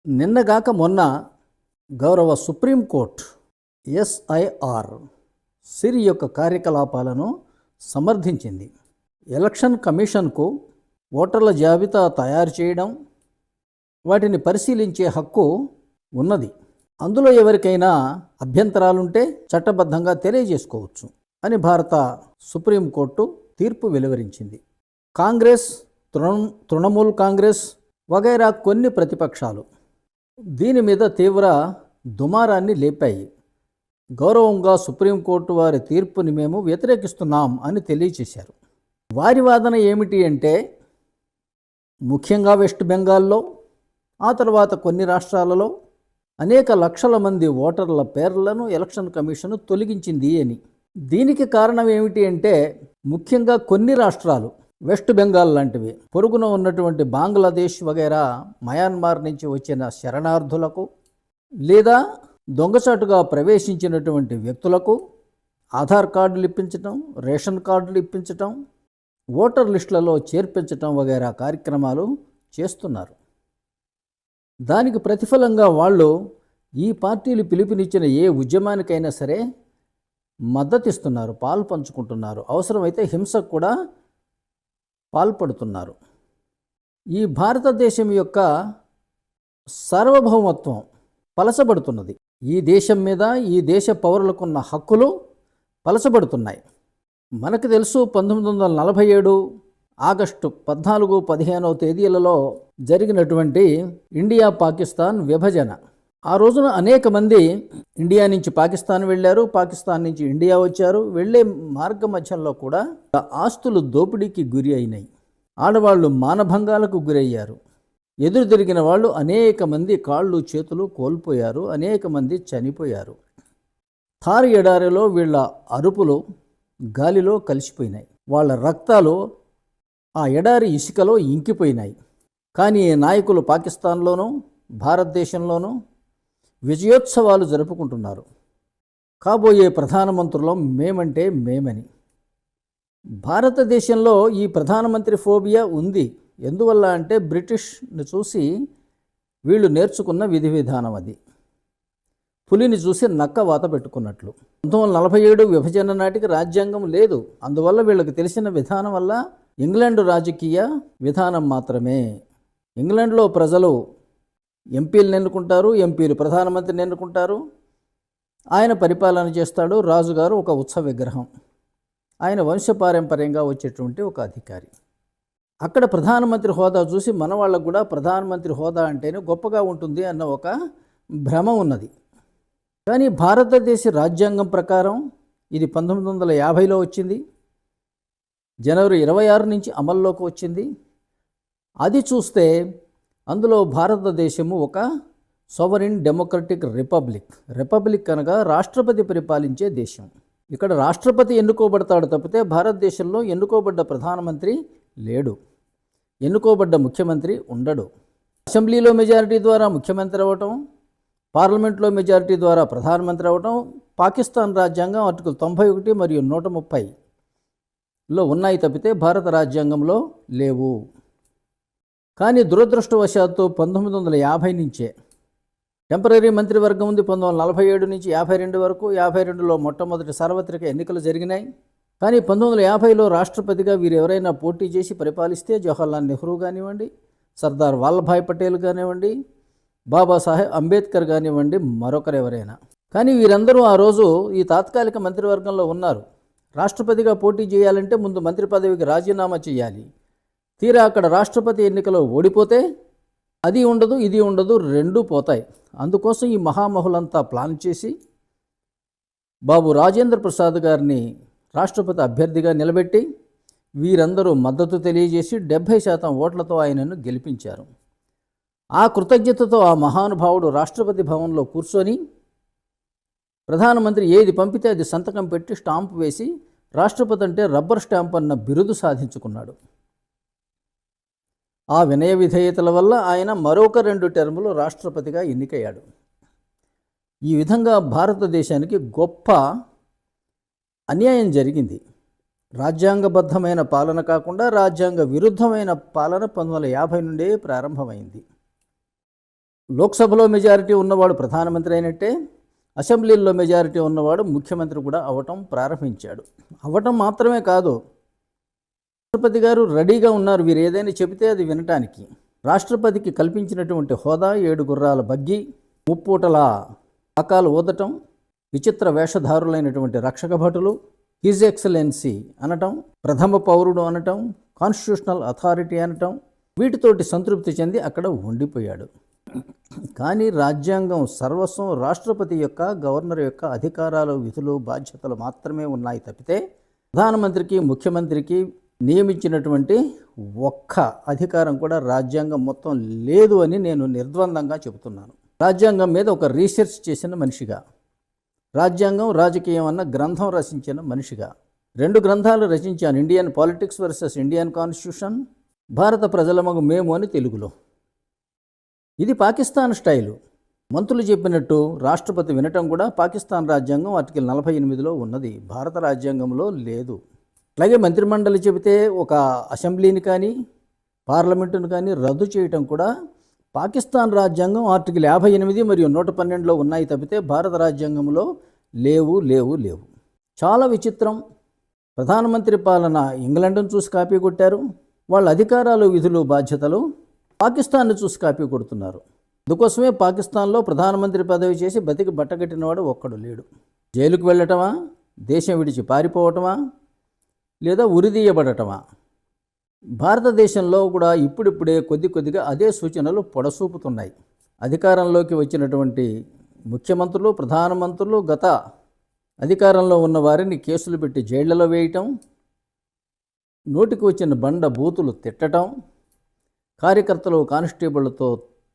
నిన్నగాక మొన్న గౌరవ సుప్రీంకోర్టు ఎస్ఐఆర్ సిరి యొక్క కార్యకలాపాలను సమర్థించింది. ఎలక్షన్ కమిషన్కు ఓటర్ల జాబితా తయారు చేయడం, వాటిని పరిశీలించే హక్కు ఉన్నది. అందులో ఎవరికైనా అభ్యంతరాలుంటే చట్టబద్ధంగా తెలియజేసుకోవచ్చు అని భారత సుప్రీంకోర్టు తీర్పు వెలువరించింది. కాంగ్రెస్, తృణమూల్ కాంగ్రెస్ వగైరా కొన్ని ప్రతిపక్షాలు దీని మీద తీవ్ర దుమారాన్ని లేపాయి. గౌరవంగా సుప్రీంకోర్టు వారి తీర్పుని మేము వ్యతిరేకిస్తున్నాం అని తెలియచేశారు. వారి వాదన ఏమిటి అంటే, ముఖ్యంగా వెస్ట్ బెంగాల్లో, ఆ తర్వాత కొన్ని రాష్ట్రాలలో అనేక లక్షల మంది ఓటర్ల పేర్లను ఎలక్షన్ కమిషన్ తొలగించింది అని. దీనికి కారణం ఏమిటి అంటే, ముఖ్యంగా కొన్ని రాష్ట్రాలు, వెస్ట్ బెంగాల్ లాంటివి, పొరుగున ఉన్నటువంటి బంగ్లాదేశ్ వగైరా మయన్మార్ నుంచి వచ్చిన శరణార్థులకు లేదా దొంగచాటుగా ప్రవేశించినటువంటి వ్యక్తులకు ఆధార్ కార్డులు ఇప్పించటం, రేషన్ కార్డులు ఇప్పించటం, ఓటర్ లిస్టులలో చేర్పించటం వగైరా కార్యక్రమాలు చేస్తున్నారు. దానికి ప్రతిఫలంగా వాళ్ళు ఈ పార్టీలు పిలుపునిచ్చిన ఏ ఉద్యమానికైనా సరే మద్దతిస్తున్నారు, పాలు పంచుకుంటున్నారు, అవసరమైతే హింసకు కూడా పాల్పడుతున్నారు. ఈ భారతదేశం యొక్క సార్వభౌమత్వం పలచబడుతున్నది. ఈ దేశం మీద ఈ దేశ పౌరులకున్న హక్కులు పలచబడుతున్నాయి. మనకు తెలుసు, 1947 ఆగస్టు 14-15 తేదీలలో జరిగినటువంటి ఇండియా పాకిస్తాన్ విభజన. ఆ రోజున అనేక మంది ఇండియా నుంచి పాకిస్తాన్ వెళ్ళారు, పాకిస్తాన్ నుంచి ఇండియా వచ్చారు. వెళ్ళే మార్గ మధ్యంలో కూడా ఆస్తులు దోపిడీకి గురి అయినాయి, ఆడవాళ్ళు మానభంగాలకు గురయ్యారు. ఎదురు తిరిగిన వాళ్ళు అనేక మంది కాళ్ళు చేతులు కోల్పోయారు, అనేక మంది చనిపోయారు. థార్ ఎడారిలో వీళ్ళ అరుపులు గాలిలో కలిసిపోయినాయి, వాళ్ళ రక్తాలు ఆ ఎడారి ఇసుకలో ఇంకిపోయినాయి. కానీ నాయకులు పాకిస్తాన్లోనూ భారతదేశంలోనూ విజయోత్సవాలు జరుపుకుంటున్నారు. కాబోయే ప్రధానమంత్రులం మేమంటే మేమని. భారతదేశంలో ఈ ప్రధానమంత్రి ఫోబియా ఉంది. ఎందువల్ల అంటే, బ్రిటిష్ని చూసి వీళ్ళు నేర్చుకున్న విధి విధానం అది. పులిని చూసి నక్క వాత పెట్టుకున్నట్లు. 1947 విభజన నాటికి రాజ్యాంగం లేదు. అందువల్ల వీళ్ళకి తెలిసిన విధానం వల్ల ఇంగ్లాండ్ రాజకీయ విధానం మాత్రమే. ఇంగ్లాండ్లో ప్రజలు ఎంపీలను ఎన్నుకుంటారు, ఎంపీలు ప్రధానమంత్రిని ఎన్నుకుంటారు, ఆయన పరిపాలన చేస్తాడు. రాజుగారు ఒక ఉత్సవ విగ్రహం, ఆయన వంశపారంపర్యంగా వచ్చేటువంటి ఒక అధికారి. అక్కడ ప్రధానమంత్రి హోదా చూసి మన వాళ్ళకు కూడా ప్రధానమంత్రి హోదా అంటేనే గొప్పగా ఉంటుంది అన్న ఒక భ్రమ ఉన్నది. కానీ భారతదేశ రాజ్యాంగం ప్రకారం ఇది 1950లో వచ్చింది, జనవరి 26 నుంచి అమల్లోకి వచ్చింది. అది చూస్తే అందులో భారతదేశము ఒక సోవరిన్ డెమోక్రటిక్ రిపబ్లిక్ అనగా రాష్ట్రపతి పరిపాలించే దేశం. ఇక్కడ రాష్ట్రపతి ఎన్నుకోబడతాడు తప్పితే భారతదేశంలో ఎన్నుకోబడ్డ ప్రధానమంత్రి లేడు, ఎన్నుకోబడ్డ ముఖ్యమంత్రి ఉండడు. అసెంబ్లీలో మెజారిటీ ద్వారా ముఖ్యమంత్రి అవ్వటం, పార్లమెంట్లో మెజారిటీ ద్వారా ప్రధానమంత్రి అవ్వటం పాకిస్తాన్ రాజ్యాంగం ఆర్టికల్ 91 మరియు 130లో ఉన్నాయి తప్పితే భారత రాజ్యాంగంలో లేవు. కానీ దురదృష్టవశాత్తు 1950 నుంచే టెంపరీ మంత్రివర్గం ఉంది. 1947 నుంచి 52 వరకు, 52లో మొట్టమొదటి సార్వత్రిక ఎన్నికలు జరిగినాయి. కానీ 1950లో రాష్ట్రపతిగా వీరు ఎవరైనా పోటీ చేసి పరిపాలిస్తే జవహర్లాల్ నెహ్రూ కానివ్వండి, సర్దార్ వల్లభాయ్ పటేల్ కానివ్వండి, బాబాసాహెబ్ అంబేద్కర్ కానివ్వండి, మరొకరు ఎవరైనా. కానీ వీరందరూ ఆ రోజు ఈ తాత్కాలిక మంత్రివర్గంలో ఉన్నారు. రాష్ట్రపతిగా పోటీ చేయాలంటే ముందు మంత్రి పదవికి రాజీనామా చేయాలి. తీరా అక్కడ రాష్ట్రపతి ఎన్నికలో ఓడిపోతే అది ఉండదు, ఇది ఉండదు, రెండూ పోతాయి. అందుకోసం ఈ మహామహులంతా ప్లాన్ చేసి బాబు రాజేంద్ర ప్రసాద్ గారిని రాష్ట్రపతి అభ్యర్థిగా నిలబెట్టి వీరందరూ మద్దతు తెలియజేసి 70% ఓట్లతో ఆయనను గెలిపించారు. ఆ కృతజ్ఞతతో ఆ మహానుభావుడు రాష్ట్రపతి భవన్లో కూర్చొని ప్రధానమంత్రి ఏది పంపితే అది సంతకం పెట్టి స్టాంపు వేసి రాష్ట్రపతి అంటే రబ్బర్ స్టాంప్ అన్న బిరుదు సాధించుకున్నాడు. ఆ వినయ విధేయతల వల్ల ఆయన మరొక 2 టర్ములు రాష్ట్రపతిగా ఎన్నికయ్యాడు. ఈ విధంగా భారతదేశానికి గొప్ప అన్యాయం జరిగింది. రాజ్యాంగబద్ధమైన పాలన కాకుండా రాజ్యాంగ విరుద్ధమైన పాలన 1950 నుండే ప్రారంభమైంది. లోక్సభలో మెజారిటీ ఉన్నవాడు ప్రధానమంత్రి అయినట్టే, అసెంబ్లీల్లో మెజారిటీ ఉన్నవాడు ముఖ్యమంత్రి కూడా అవ్వటం ప్రారంభించాడు. అవ్వటం మాత్రమే కాదు, రాష్ట్రపతి గారు రెడీగా ఉన్నారు వీరు ఏదైనా చెబితే అది వినటానికి. రాష్ట్రపతికి కల్పించినటువంటి హోదా 7 గుర్రాల బగ్గి, ముప్పూటల ఆకాలు ఊదటం, విచిత్ర వేషధారులైనటువంటి రక్షక భటులు, హిజ్ ఎక్సలెన్సీ అనటం, ప్రథమ పౌరుడు అనటం, కాన్స్టిట్యూషనల్ అథారిటీ అనటం, వీటితోటి సంతృప్తి చెంది అక్కడ ఉండిపోయాడు. కానీ రాజ్యాంగం సర్వస్వం రాష్ట్రపతి యొక్క, గవర్నర్ యొక్క అధికారాలు, విధులు, బాధ్యతలు మాత్రమే ఉన్నాయి తప్పితే ప్రధానమంత్రికి, ముఖ్యమంత్రికి నియమించినటువంటి ఒక్క అధికారం కూడా రాజ్యాంగం మొత్తం లేదు అని నేను నిర్ద్వందంగా చెబుతున్నాను. రాజ్యాంగం మీద ఒక రీసెర్చ్ చేసిన మనిషిగా, రాజ్యాంగం రాజకీయం అన్న గ్రంథం రచించిన మనిషిగా 2 గ్రంథాలు రచించాను. Indian politics versus Indian constitution, భారత ప్రజలమగు మేము అని తెలుగులో. ఇది పాకిస్తాన్ స్టైలు. మంత్రులు చెప్పినట్టు రాష్ట్రపతి వినటం కూడా పాకిస్తాన్ రాజ్యాంగం ఆర్టికల్ 48లో ఉన్నది, భారత రాజ్యాంగంలో లేదు. అలాగే మంత్రిమండలి చెబితే ఒక అసెంబ్లీని కానీ పార్లమెంటును కానీ రద్దు చేయటం కూడా పాకిస్తాన్ రాజ్యాంగం ఆర్టికల్ 58 మరియు 112లో ఉన్నాయి తప్పితే భారత రాజ్యాంగంలో లేవు. చాలా విచిత్రం. ప్రధానమంత్రి పాలన ఇంగ్లాండ్ను చూసి కాపీ కొట్టారు, వాళ్ళ అధికారాలు, విధులు, బాధ్యతలు పాకిస్తాన్ను చూసి కాపీ కొడుతున్నారు. అందుకోసమే పాకిస్తాన్లో ప్రధానమంత్రి పదవి చేసి బతికి బట్టగట్టినవాడు ఒక్కడు లేడు. జైలుకు వెళ్ళటమా, దేశం విడిచి పారిపోవటమా, లేదా ఉరిదీయబడటమా? భారతదేశంలో కూడా ఇప్పుడిప్పుడే కొద్దిగా అదే సూచనలు పొడసూపుతున్నాయి. అధికారంలోకి వచ్చినటువంటి ముఖ్యమంత్రులు, ప్రధానమంత్రులు గత అధికారంలో ఉన్న వారిని కేసులు పెట్టి జైళ్లలో వేయటం, నోటికి వచ్చిన బండ బూతులు తిట్టడం, కార్యకర్తలు కానిస్టేబుళ్లతో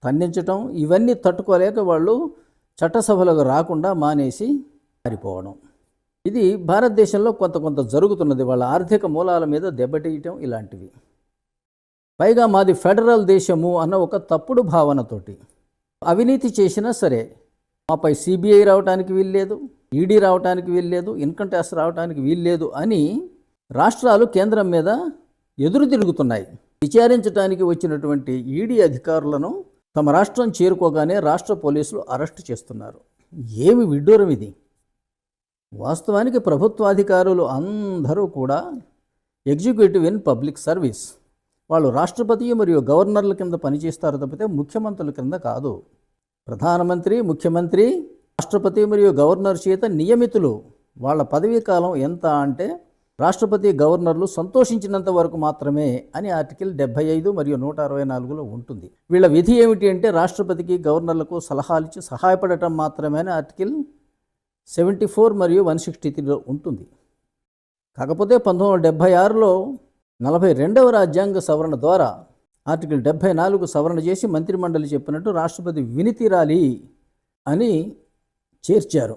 తన్నించటం, ఇవన్నీ తట్టుకోలేక వాళ్ళు చట్టసభలకు రాకుండా మానేసి పారిపోవడం. ఇది భారతదేశంలో కొంత జరుగుతున్నది. వాళ్ళ ఆర్థిక మూలాల మీద దెబ్బతీయటం ఇలాంటివి. పైగా మాది ఫెడరల్ దేశము అన్న ఒక తప్పుడు భావనతోటి అవినీతి చేసినా సరే మాపై సిబిఐ రావడానికి వీల్లేదు, ఈడీ రావడానికి వీల్లేదు, ఇన్కమ్ ట్యాక్స్ రావడానికి వీల్లేదు అని రాష్ట్రాలు కేంద్రం మీద ఎదురు తిరుగుతున్నాయి. విచారించడానికి వచ్చినటువంటి ఈడీ అధికారులను తమ రాష్ట్రం చేరుకోగానే రాష్ట్ర పోలీసులు అరెస్టు చేస్తున్నారు. ఏమి విడ్డూరం ఇది! వాస్తవానికి ప్రభుత్వాధికారులు అందరూ కూడా ఎగ్జిక్యూటివ్ ఇన్ పబ్లిక్ సర్వీస్. వాళ్ళు రాష్ట్రపతి మరియు గవర్నర్ల కింద పనిచేస్తారు తప్పితే ముఖ్యమంత్రుల కింద కాదు. ప్రధానమంత్రి, ముఖ్యమంత్రి, రాష్ట్రపతి మరియు గవర్నర్ చేత నియమితులు. వాళ్ళ పదవీ కాలం ఎంత అంటే రాష్ట్రపతి, గవర్నర్లు సంతోషించినంత వరకు మాత్రమే అని ఆర్టికల్ 75 మరియు 164లో ఉంటుంది. వీళ్ళ విధి ఏమిటి అంటే రాష్ట్రపతికి, గవర్నర్లకు సలహాలు ఇచ్చి సహాయపడటం మాత్రమే అని ఆర్టికల్ 74 మరియు 163లో ఉంటుంది. కాకపోతే 1976లో 42వ రాజ్యాంగ సవరణ ద్వారా ఆర్టికల్ 74 సవరణ చేసి మంత్రిమండలి చెప్పినట్టు రాష్ట్రపతి విని తీరాలి అని చేర్చారు.